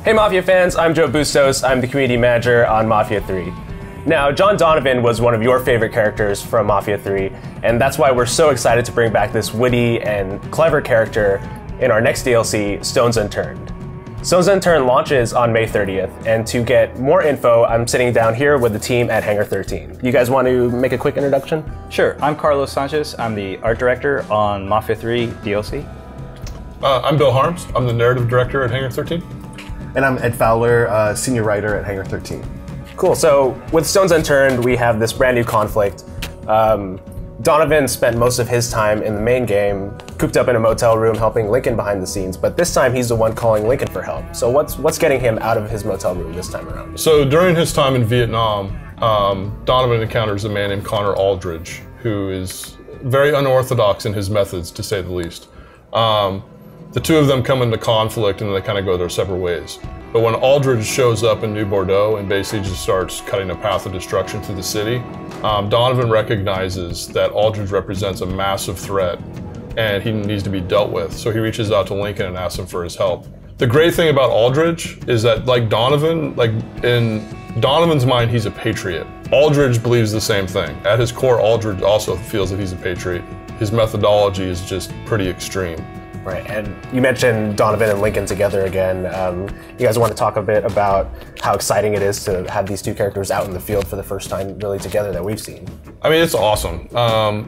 Hey Mafia fans, I'm Joe Bustos. I'm the community manager on Mafia 3. Now, John Donovan was one of your favorite characters from Mafia 3, and that's why we're so excited to bring back this witty and clever character in our next DLC, Stones Unturned. Stones Unturned launches on May 30th, and to get more info, I'm sitting down here with the team at Hangar 13. You guys want to make a quick introduction? Sure, I'm Carlos Sanchez. I'm the art director on Mafia 3 DLC. I'm Bill Harms. I'm the narrative director at Hangar 13. And I'm Ed Fowler, senior writer at Hangar 13. Cool, so with Stones Unturned, we have this brand new conflict. Donovan spent most of his time in the main game, cooped up in a motel room helping Lincoln behind the scenes, but this time he's the one calling Lincoln for help. So what's getting him out of his motel room this time around? So during his time in Vietnam, Donovan encounters a man named Connor Aldridge, who is very unorthodox in his methods, to say the least. The two of them come into conflict and they kind of go their separate ways. But when Aldridge shows up in New Bordeaux and basically just starts cutting a path of destruction through the city, Donovan recognizes that Aldridge represents a massive threat and he needs to be dealt with. So he reaches out to Lincoln and asks him for his help. The great thing about Aldridge is that, like Donovan, like in Donovan's mind, he's a patriot. Aldridge believes the same thing. At his core, Aldridge also feels that he's a patriot. His methodology is just pretty extreme. Right, and you mentioned Donovan and Lincoln together again. You guys want to talk a bit about how exciting it is to have these two characters out in the field for the first time really together that we've seen? I mean, it's awesome.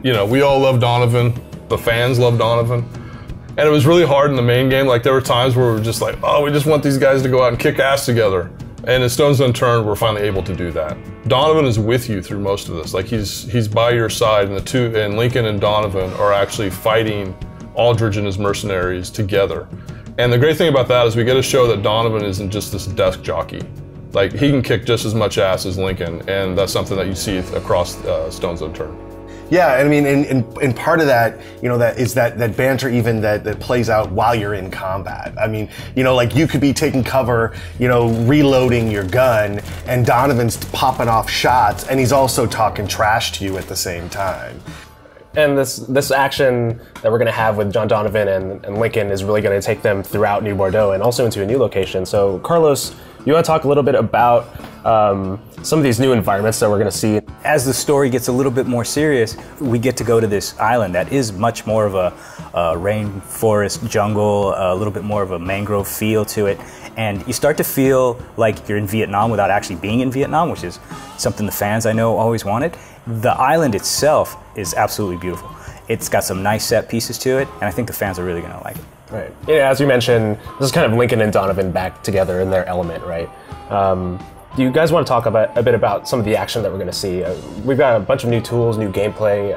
You know, we all love Donovan. The fans love Donovan. And it was really hard in the main game. Like, there were times where we were just like, oh, we just want these guys to go out and kick ass together. And in Stones Unturned, we're finally able to do that. Donovan is with you through most of this. Like, he's by your side, and Lincoln and Donovan are actually fighting Aldridge and his mercenaries together. And the great thing about that is we get to show that Donovan isn't just this desk jockey. Like, he can kick just as much ass as Lincoln, and that's something that you see across Stones Unturned. Yeah, I mean, and part of that, you know, that is that banter even that plays out while you're in combat. I mean, you know, like you could be taking cover, you know, reloading your gun, and Donovan's popping off shots, and he's also talking trash to you at the same time. And this action that we're going to have with John Donovan and Lincoln is really going to take them throughout New Bordeaux and also into a new location. So Carlos, you want to talk a little bit about some of these new environments that we're going to see? As the story gets a little bit more serious, we get to go to this island that is much more of a rainforest jungle, a little bit more of a mangrove feel to it. And you start to feel like you're in Vietnam without actually being in Vietnam, which is something the fans I know always wanted. The island itself is absolutely beautiful. It's got some nice set pieces to it, and I think the fans are really going to like it. Right. Yeah, as you mentioned, this is kind of Lincoln and Donovan back together in their element, right? Do you guys want to talk a bit about some of the action that we're going to see? We've got a bunch of new tools, new gameplay,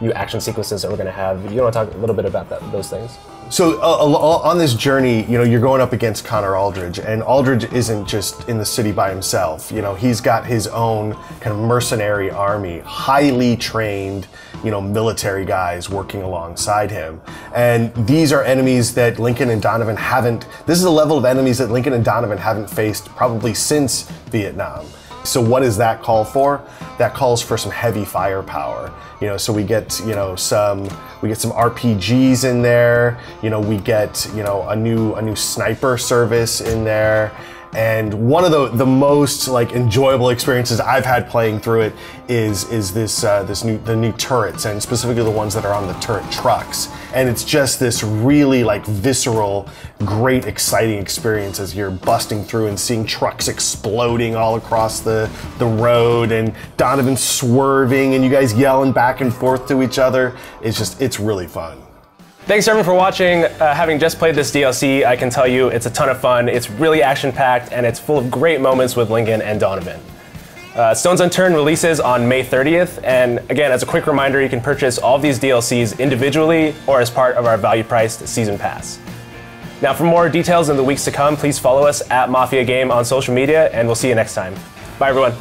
new action sequences that we're going to have. You want to talk a little bit about those things? So on this journey, you know, you're going up against Connor Aldridge, and Aldridge isn't just in the city by himself. You know, he's got his own kind of mercenary army, highly trained, you know, military guys working alongside him. And these are enemies that Lincoln and Donovan haven't, this is a level of enemies that Lincoln and Donovan haven't faced probably since Vietnam. So what does that call for? That calls for some heavy firepower. You know, so we get, you know, some RPGs in there. You know, we get, you know, a new sniper service in there. And one of the most like enjoyable experiences I've had playing through it is the new turrets, and specifically the ones that are on the turret trucks. And it's just this really like visceral, great, exciting experience as you're busting through and seeing trucks exploding all across the road, and Donovan swerving, and you guys yelling back and forth to each other. It's really fun. Thanks everyone for watching. Having just played this DLC, I can tell you it's a ton of fun. It's really action-packed, and it's full of great moments with Lincoln and Donovan. Stones Unturned releases on May 30th, and again, as a quick reminder, you can purchase all of these DLCs individually or as part of our value-priced Season Pass. Now, for more details in the weeks to come, please follow us at Mafia Game on social media, and we'll see you next time. Bye, everyone.